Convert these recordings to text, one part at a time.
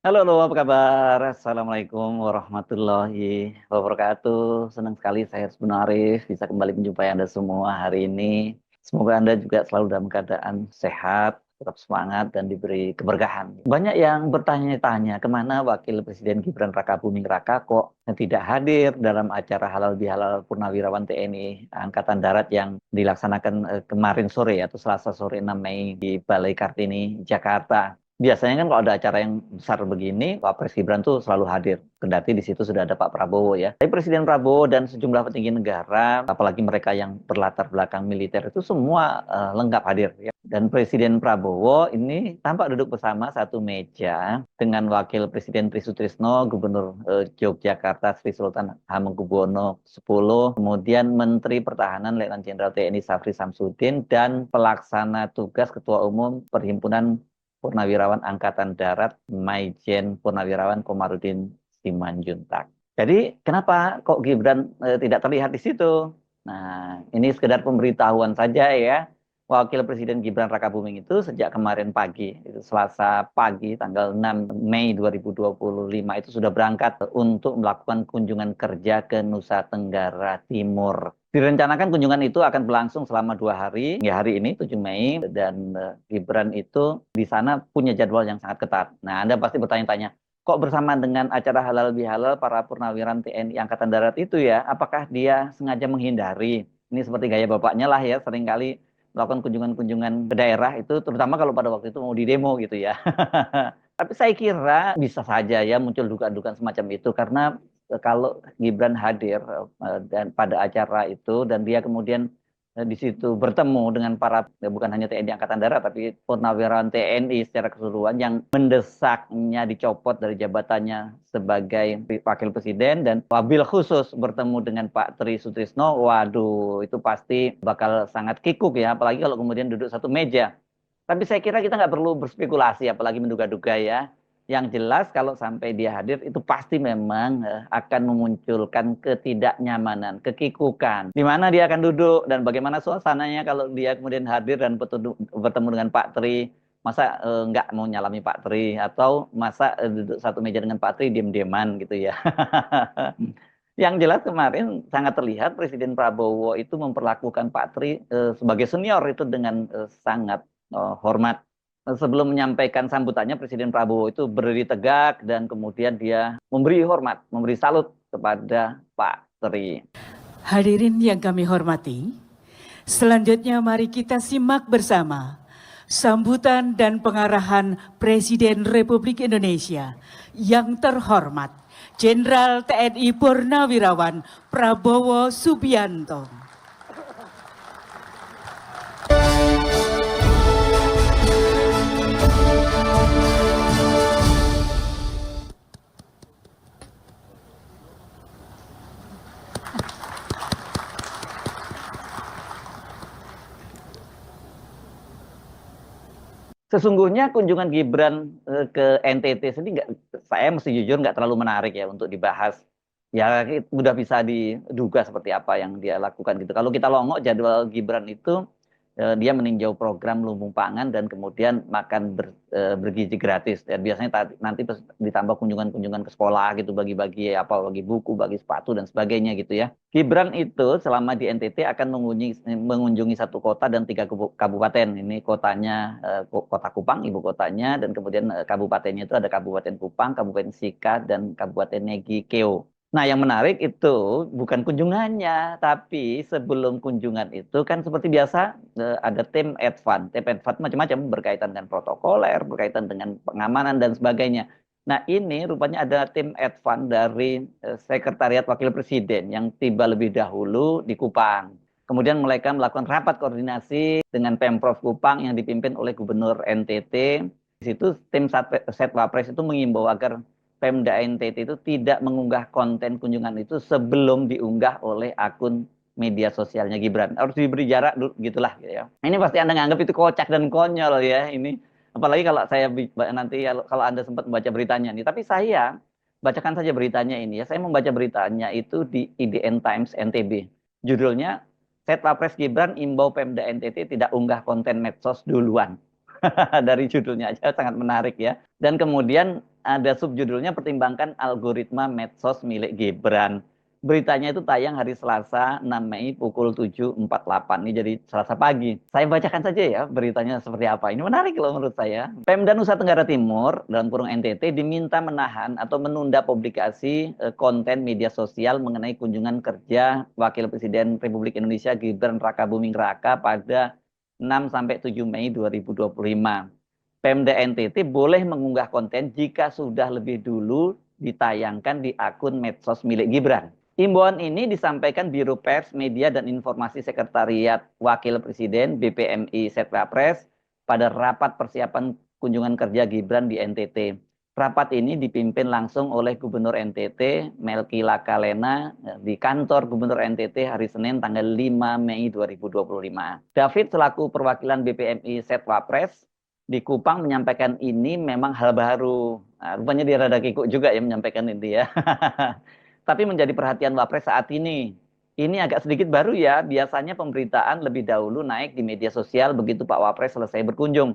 Halo, halo, apa kabar? Assalamualaikum warahmatullahi wabarakatuh. Senang sekali saya Hasbun Arif bisa kembali menjumpai Anda semua hari ini. Semoga Anda juga selalu dalam keadaan sehat, tetap semangat, dan diberi keberkahan. Banyak yang bertanya-tanya kemana Wakil Presiden Gibran Rakabuming Raka kok tidak hadir dalam acara Halal Bihalal Purnawirawan TNI Angkatan Darat yang dilaksanakan kemarin sore atau Selasa sore 6 Mei di Balai Kartini, Jakarta. Biasanya kan kalau ada acara yang besar begini, Pak Pres Gibran tuh selalu hadir. Kendati di situ sudah ada Pak Prabowo ya. Tapi Presiden Prabowo dan sejumlah petinggi negara, apalagi mereka yang berlatar belakang militer itu semua lengkap hadir ya. Dan Presiden Prabowo ini tampak duduk bersama satu meja dengan Wakil Presiden Trisutrisno, Gubernur Yogyakarta Sri Sultan Hamengkubuwono X, kemudian Menteri Pertahanan Letnan Jenderal TNI Safri Samsudin, dan pelaksana tugas Ketua Umum Perhimpunan Purnawirawan Angkatan Darat Maijen Purnawirawan Komarudin Simanjuntak. Jadi kenapa kok Gibran tidak terlihat di situ? Nah, ini sekedar pemberitahuan saja ya. Wakil Presiden Gibran Rakabuming itu sejak kemarin pagi, itu Selasa pagi tanggal 6 Mei 2025 itu sudah berangkat untuk melakukan kunjungan kerja ke Nusa Tenggara Timur. Direncanakan kunjungan itu akan berlangsung selama 2 hari, ya hari ini 7 Mei, dan Gibran itu di sana punya jadwal yang sangat ketat. Nah, Anda pasti bertanya-tanya, kok bersamaan dengan acara halal bihalal para purnawiran TNI Angkatan Darat itu ya, apakah dia sengaja menghindari? Ini seperti gaya bapaknya lah ya, seringkali melakukan kunjungan-kunjungan ke daerah itu, terutama kalau pada waktu itu mau di demo gitu ya. Tapi saya kira bisa saja ya muncul dugaan-dugaan semacam itu, karena kalau Gibran hadir dan pada acara itu dan dia kemudian di situ bertemu dengan para bukan hanya TNI Angkatan Darat tapi purnawirawan TNI secara keseluruhan yang mendesaknya dicopot dari jabatannya sebagai wakil presiden, dan wabil khusus bertemu dengan Pak Tri Sutrisno, waduh itu pasti bakal sangat kikuk ya, apalagi kalau kemudian duduk satu meja. Tapi saya kira kita nggak perlu berspekulasi, apalagi menduga-duga ya. Yang jelas kalau sampai dia hadir itu pasti memang akan memunculkan ketidaknyamanan, kekikukan. Di mana dia akan duduk dan bagaimana suasananya kalau dia kemudian hadir dan bertemu dengan Pak Tri. Masa nggak mau nyalami Pak Tri, atau masa duduk satu meja dengan Pak Tri diam-diaman gitu ya. Yang jelas kemarin sangat terlihat Presiden Prabowo itu memperlakukan Pak Tri sebagai senior itu dengan sangat hormat. Sebelum menyampaikan sambutannya, Presiden Prabowo itu berdiri tegak dan kemudian dia memberi hormat, memberi salut kepada Pak Tri. Hadirin yang kami hormati, selanjutnya mari kita simak bersama sambutan dan pengarahan Presiden Republik Indonesia yang terhormat Jenderal TNI Purnawirawan Prabowo Subianto. Sesungguhnya kunjungan Gibran ke NTT sendiri saya mesti jujur nggak terlalu menarik ya untuk dibahas. Ya udah bisa diduga seperti apa yang dia lakukan gitu. Kalau kita longok jadwal Gibran itu dia meninjau program lumbung pangan dan kemudian makan bergizi gratis. Dan biasanya nanti ditambah kunjungan-kunjungan ke sekolah gitu, bagi-bagi apa, bagi buku, bagi sepatu dan sebagainya gitu ya. Gibran itu selama di NTT akan mengunjungi satu kota dan 3 kabupaten. Ini kotanya Kota Kupang, ibu kotanya, dan kemudian kabupatennya itu ada Kabupaten Kupang, Kabupaten Sika, dan Kabupaten Negi-Keo. Nah, yang menarik itu bukan kunjungannya, tapi sebelum kunjungan itu kan seperti biasa ada tim advance. Tim advance macam-macam, berkaitan dengan protokoler, berkaitan dengan pengamanan dan sebagainya. Nah, ini rupanya ada tim advance dari Sekretariat Wakil Presiden yang tiba lebih dahulu di Kupang. Kemudian mereka melakukan rapat koordinasi dengan Pemprov Kupang yang dipimpin oleh Gubernur NTT. Di situ tim Satwapres itu mengimbau agar Pemda NTT itu tidak mengunggah konten kunjungan itu sebelum diunggah oleh akun media sosialnya Gibran. Harus diberi jarak gitulah gitu ya. Ini pasti Anda nganggap itu kocak dan konyol ya. Ini Apalagi kalau saya nanti kalau Anda sempat membaca beritanya nih. Tapi saya bacakan saja beritanya ini ya. Saya membaca beritanya itu di IDN Times NTB. Judulnya, Setwapres Gibran imbau Pemda NTT tidak unggah konten medsos duluan. Dari judulnya aja sangat menarik ya. Dan kemudian ada subjudulnya, pertimbangkan algoritma medsos milik Gibran. Beritanya itu tayang hari Selasa 6 Mei pukul 7.48. Ini jadi Selasa pagi. Saya bacakan saja ya beritanya seperti apa. Ini menarik loh menurut saya. Pemda Nusa Tenggara Timur, dalam kurung NTT, diminta menahan atau menunda publikasi konten media sosial mengenai kunjungan kerja Wakil Presiden Republik Indonesia Gibran Rakabuming Raka pada 6-7 Mei 2025. Pemda NTT boleh mengunggah konten jika sudah lebih dulu ditayangkan di akun medsos milik Gibran. Imbauan ini disampaikan Biro Pers, Media, dan Informasi Sekretariat Wakil Presiden BPMI Setwapres pada rapat persiapan kunjungan kerja Gibran di NTT. Rapat ini dipimpin langsung oleh Gubernur NTT, Melki Lakalena, di kantor Gubernur NTT hari Senin tanggal 5 Mei 2025. David selaku perwakilan BPMI Setwapres di Kupang menyampaikan ini memang hal baru. Nah, rupanya dia rada kikuk juga ya menyampaikan ini ya. Tapi menjadi perhatian Wapres saat ini. Ini agak sedikit baru ya, biasanya pemberitaan lebih dahulu naik di media sosial begitu Pak Wapres selesai berkunjung.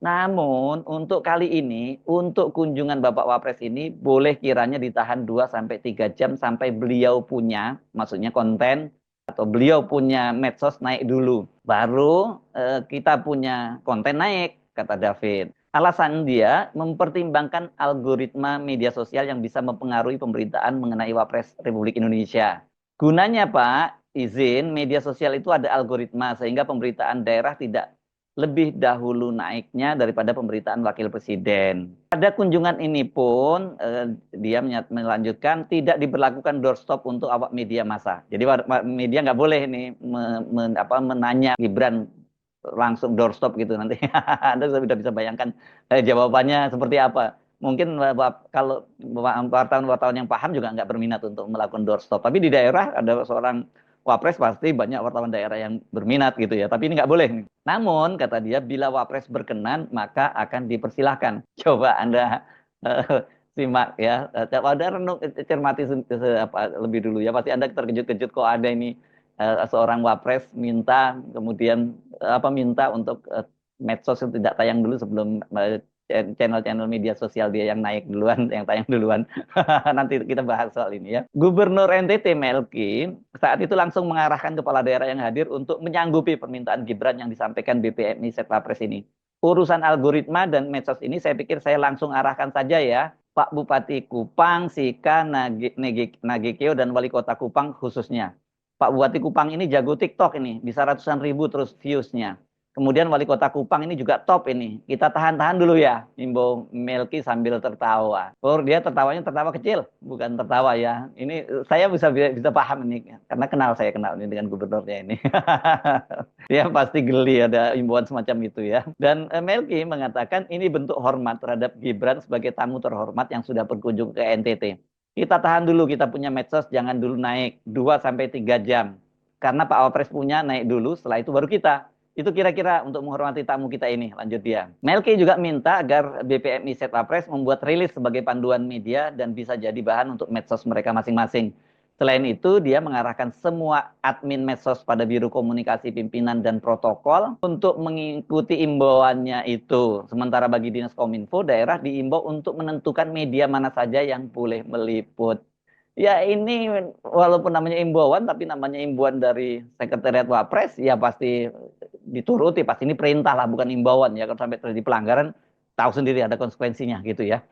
Namun untuk kali ini, untuk kunjungan Bapak Wapres ini boleh kiranya ditahan 2-3 jam sampai beliau punya, maksudnya konten atau beliau punya medsos naik dulu. Baru kita punya konten naik, kata David. Alasan dia mempertimbangkan algoritma media sosial yang bisa mempengaruhi pemberitaan mengenai Wapres Republik Indonesia. Gunanya Pak, izin media sosial itu ada algoritma sehingga pemberitaan daerah tidak lebih dahulu naiknya daripada pemberitaan Wakil Presiden. Pada kunjungan ini pun dia melanjutkan tidak diberlakukan doorstop untuk awak media massa. Jadi media nggak boleh nih menanya Gibran langsung doorstop gitu nanti. Anda sudah bisa bayangkan jawabannya seperti apa. Mungkin kalau wartawan-wartawan yang paham juga nggak berminat untuk melakukan doorstop. Tapi di daerah ada seorang Wapres pasti banyak wartawan daerah yang berminat gitu ya. Tapi ini nggak boleh. Namun kata dia, bila Wapres berkenan maka akan dipersilahkan. Coba Anda simak ya. Anda renung cermati lebih dulu ya. Pasti Anda terkejut-kejut kok ada ini seorang Wapres minta kemudian minta untuk medsos itu tidak tayang dulu sebelum channel-channel media sosial dia yang naik duluan, yang tayang duluan. Nanti kita bahas soal ini ya. Gubernur NTT Melki saat itu langsung mengarahkan kepala daerah yang hadir untuk menyanggupi permintaan Gibran yang disampaikan BPMI Setwapres ini. Urusan algoritma dan medsos ini saya pikir saya langsung arahkan saja ya. Pak Bupati Kupang, Sika, Nagekeo, dan Wali Kota Kupang khususnya. Pak Bupati Kupang ini jago TikTok ini, bisa ratusan ribu terus views-nya. Kemudian Wali Kota Kupang ini juga top ini. Kita tahan-tahan dulu ya, imbau Melki sambil tertawa. Oh, dia tertawanya tertawa kecil, bukan tertawa ya. Ini saya bisa paham ini, karena saya kenal ini dengan gubernurnya ini. Dia pasti geli ada imbauan semacam itu ya. Dan Melki mengatakan ini bentuk hormat terhadap Gibran sebagai tamu terhormat yang sudah berkunjung ke NTT. Kita tahan dulu, kita punya medsos jangan dulu naik 2-3 jam. Karena Pak Wapres punya naik dulu, setelah itu baru kita. Itu kira-kira untuk menghormati tamu kita ini, lanjut dia. Melki juga minta agar BPMI Setwapres membuat rilis sebagai panduan media dan bisa jadi bahan untuk medsos mereka masing-masing. Selain itu, dia mengarahkan semua admin medsos pada Biro Komunikasi Pimpinan dan Protokol untuk mengikuti imbauannya itu. Sementara bagi Dinas Kominfo, daerah diimbau untuk menentukan media mana saja yang boleh meliput. Ya ini walaupun namanya imbauan, tapi namanya imbauan dari Sekretariat Wapres, ya pasti dituruti, pasti ini perintah lah, bukan imbauan ya. Kalau sampai terjadi pelanggaran, tahu sendiri ada konsekuensinya gitu ya.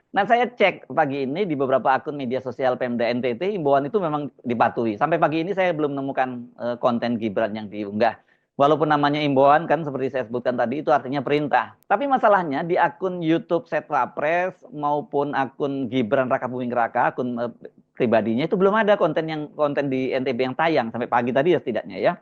Nah, saya cek pagi ini di beberapa akun media sosial Pemda NTT, imbauan itu memang dipatuhi. Sampai pagi ini saya belum menemukan konten Gibran yang diunggah. Walaupun namanya imbauan kan seperti saya sebutkan tadi itu artinya perintah. Tapi masalahnya di akun YouTube Setwapres maupun akun Gibran Rakabuming Raka, akun pribadinya itu belum ada konten di NTB yang tayang sampai pagi tadi ya setidaknya ya.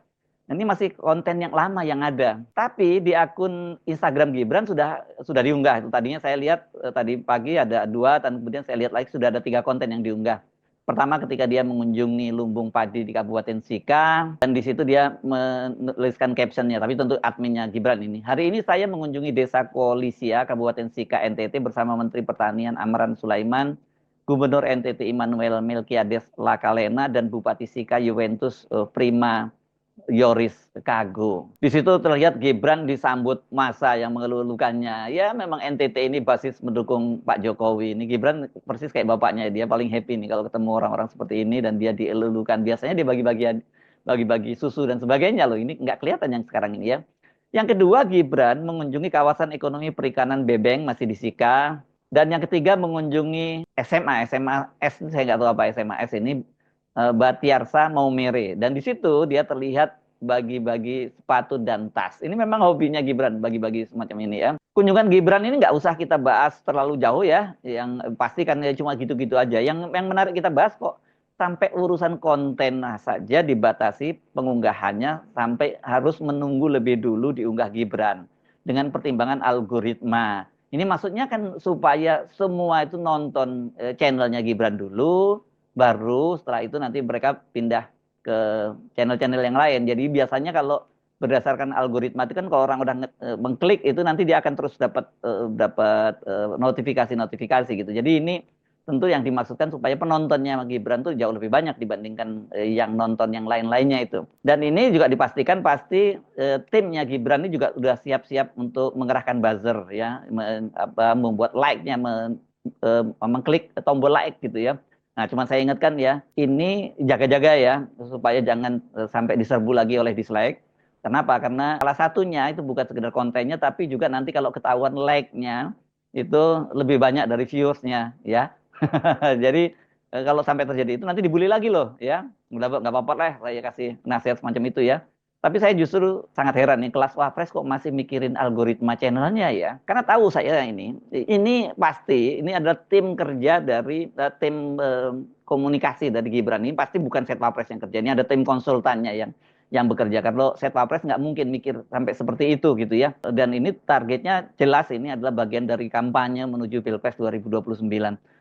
Ini masih konten yang lama yang ada. Tapi di akun Instagram Gibran sudah diunggah. Tadinya saya lihat tadi pagi ada 2, dan kemudian saya lihat lagi sudah ada 3 konten yang diunggah. Pertama ketika dia mengunjungi lumbung padi di Kabupaten Sika, dan di situ dia menuliskan captionnya, tapi tentu adminnya Gibran ini. Hari ini saya mengunjungi Desa Kolisia, Kabupaten Sika, NTT bersama Menteri Pertanian Amran Sulaiman, Gubernur NTT Immanuel Melkiades Lakalena, dan Bupati Sika Juventus Prima Yoris Kago. Di situ terlihat Gibran disambut massa yang mengeluh-elukannya. Ya memang NTT ini basis mendukung Pak Jokowi. Ini Gibran persis kayak bapaknya, dia paling happy nih kalau ketemu orang-orang seperti ini dan dia dielulukan. Biasanya dia bagi-bagi susu dan sebagainya loh. Ini nggak kelihatan yang sekarang ini ya. Yang kedua, Gibran mengunjungi kawasan ekonomi perikanan Bebeng, masih di Sika. Dan yang ketiga mengunjungi SMA S, saya nggak tahu apa SMA S ini, Batiarsa Maumere. Dan di situ dia terlihat bagi-bagi sepatu dan tas. Ini memang hobinya Gibran, bagi-bagi semacam ini ya. Kunjungan Gibran ini nggak usah kita bahas terlalu jauh ya. Yang pasti kan ya cuma gitu-gitu aja. Yang menarik kita bahas kok sampai urusan konten saja dibatasi pengunggahannya sampai harus menunggu lebih dulu diunggah Gibran dengan pertimbangan algoritma. Ini maksudnya kan supaya semua itu nonton channelnya Gibran dulu, baru setelah itu nanti mereka pindah ke channel-channel yang lain. Jadi biasanya kalau berdasarkan algoritma itu kan kalau orang udah mengklik itu nanti dia akan terus dapat notifikasi-notifikasi gitu. Jadi ini tentu yang dimaksudkan supaya penontonnya Gibran tuh jauh lebih banyak dibandingkan yang nonton yang lain-lainnya itu. Dan ini juga dipastikan pasti timnya Gibran ini juga udah siap-siap untuk mengerahkan buzzer ya, membuat like-nya, mengklik tombol like gitu ya. Nah, cuma saya ingatkan ya, ini jaga-jaga ya, supaya jangan sampai diserbu lagi oleh dislike. Kenapa? Karena salah satunya itu bukan sekedar kontennya, tapi juga nanti kalau ketahuan like-nya, itu lebih banyak dari views-nya ya. Jadi kalau sampai terjadi itu nanti dibully lagi loh ya. Nggak apa-apa lah saya kasih nasihat semacam itu ya. Tapi saya justru sangat heran nih, kelas Wapres kok masih mikirin algoritma channelnya ya. Karena tahu saya ini pasti ini adalah tim kerja dari tim komunikasi dari Gibran. Ini pasti bukan Set Wapres yang kerja. Ini ada tim konsultannya yang bekerja. Kalau Set Wapres nggak mungkin mikir sampai seperti itu gitu ya. Dan ini targetnya jelas, ini adalah bagian dari kampanye menuju Pilpres 2029.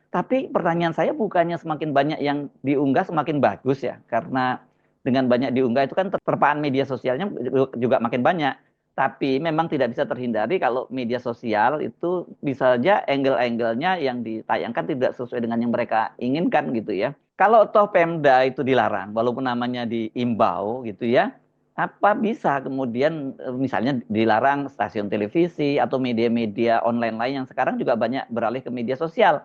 Tapi pertanyaan saya, bukannya semakin banyak yang diunggah semakin bagus ya? Karena dengan banyak diunggah itu kan terpaan media sosialnya juga makin banyak. Tapi memang tidak bisa terhindari kalau media sosial itu bisa saja angle-angle-nya yang ditayangkan tidak sesuai dengan yang mereka inginkan gitu ya. Kalau toh Pemda itu dilarang, walaupun namanya diimbau gitu ya, apa bisa kemudian misalnya dilarang stasiun televisi atau media-media online lain yang sekarang juga banyak beralih ke media sosial,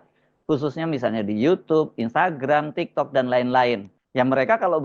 khususnya misalnya di YouTube, Instagram, TikTok dan lain-lain. Yang mereka kalau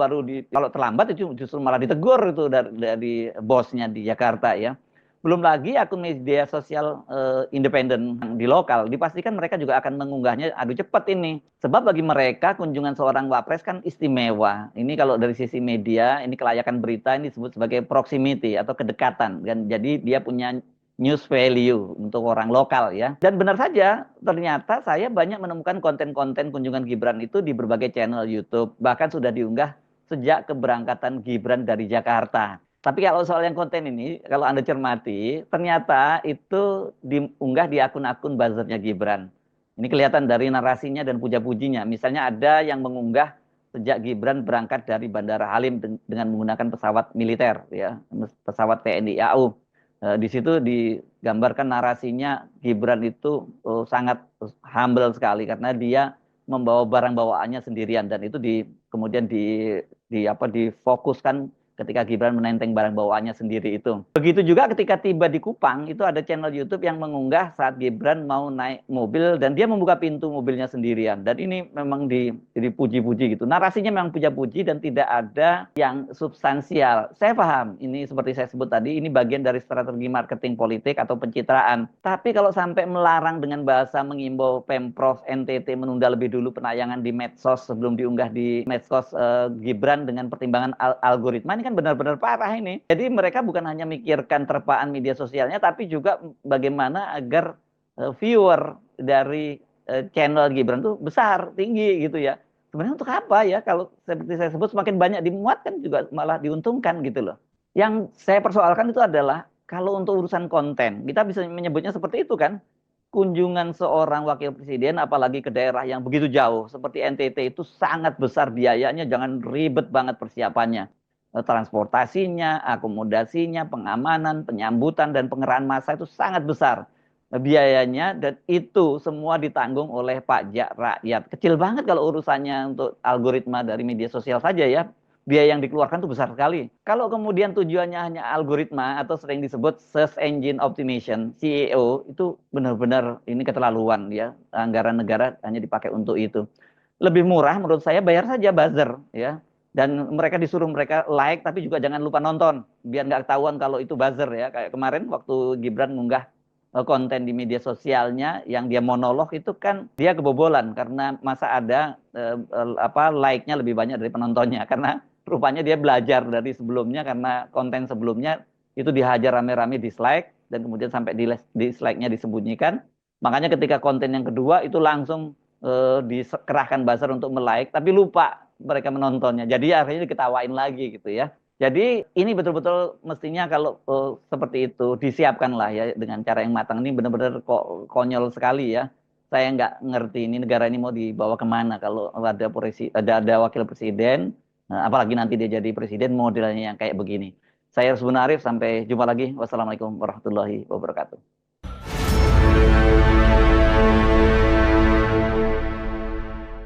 terlambat itu justru malah ditegur itu dari bosnya di Jakarta ya. Belum lagi akun media sosial independen di lokal, dipastikan mereka juga akan mengunggahnya adu cepat ini. Sebab bagi mereka kunjungan seorang wapres kan istimewa. Ini kalau dari sisi media, ini kelayakan berita ini disebut sebagai proximity atau kedekatan. Dan jadi dia punya news value untuk orang lokal ya. Dan benar saja, ternyata saya banyak menemukan konten-konten kunjungan Gibran itu di berbagai channel YouTube. Bahkan sudah diunggah sejak keberangkatan Gibran dari Jakarta. Tapi kalau soal yang konten ini, kalau Anda cermati, ternyata itu diunggah di akun-akun buzzernya Gibran. Ini kelihatan dari narasinya dan puja-pujinya. Misalnya ada yang mengunggah sejak Gibran berangkat dari Bandara Halim dengan menggunakan pesawat militer, ya, pesawat TNI AU. Di situ digambarkan narasinya Gibran itu sangat humble sekali karena dia membawa barang bawaannya sendirian, dan itu kemudian difokuskan ketika Gibran menenteng barang bawaannya sendiri itu. Begitu juga ketika tiba di Kupang, itu ada channel YouTube yang mengunggah saat Gibran mau naik mobil dan dia membuka pintu mobilnya sendirian. Dan ini memang dipuji-puji gitu. Narasinya memang puja-puji dan tidak ada yang substansial. Saya paham, ini seperti saya sebut tadi, ini bagian dari strategi marketing politik atau pencitraan. Tapi kalau sampai melarang dengan bahasa mengimbau Pemprov NTT menunda lebih dulu penayangan di medsos sebelum diunggah di medsos Gibran dengan pertimbangan algoritma, ini kan benar-benar parah ini. Jadi mereka bukan hanya mikirkan terpaan media sosialnya, tapi juga bagaimana agar viewer dari channel Gibran itu besar, tinggi gitu ya. Sebenarnya untuk apa ya? Kalau seperti saya sebut, semakin banyak dimuat kan juga malah diuntungkan gitu loh. Yang saya persoalkan itu adalah kalau untuk urusan konten, kita bisa menyebutnya seperti itu kan. kunjungan seorang wakil presiden apalagi ke daerah yang begitu jauh seperti NTT itu sangat besar biayanya, jangan ribet banget persiapannya. Transportasinya, akomodasinya, pengamanan, penyambutan dan pengerahan massa itu sangat besar biayanya, dan itu semua ditanggung oleh pajak rakyat. Kecil banget kalau urusannya untuk algoritma dari media sosial saja ya. Biaya yang dikeluarkan itu besar sekali. Kalau kemudian tujuannya hanya algoritma atau sering disebut search engine optimization, SEO, itu benar-benar ini keterlaluan ya. Anggaran negara hanya dipakai untuk itu. Lebih murah menurut saya bayar saja buzzer ya. Dan mereka disuruh mereka like tapi juga jangan lupa nonton biar nggak ketahuan kalau itu buzzer ya. Kayak kemarin waktu Gibran ngunggah konten di media sosialnya yang dia monolog itu kan dia kebobolan karena masa ada like-nya lebih banyak dari penontonnya karena rupanya dia belajar dari sebelumnya karena konten sebelumnya itu dihajar rame-rame dislike dan kemudian sampai dislike-nya disembunyikan. Makanya ketika konten yang kedua itu langsung dikerahkan buzzer untuk melike tapi lupa mereka menontonnya. Jadi akhirnya diketawain lagi gitu ya. Jadi ini betul-betul mestinya kalau seperti itu disiapkan lah ya dengan cara yang matang. Ini benar-benar kok konyol sekali ya. Saya nggak ngerti ini negara ini mau dibawa kemana kalau ada wakil presiden, apalagi nanti dia jadi presiden modelnya yang kayak begini. Saya Arif, sampai jumpa lagi. Wassalamualaikum warahmatullahi wabarakatuh.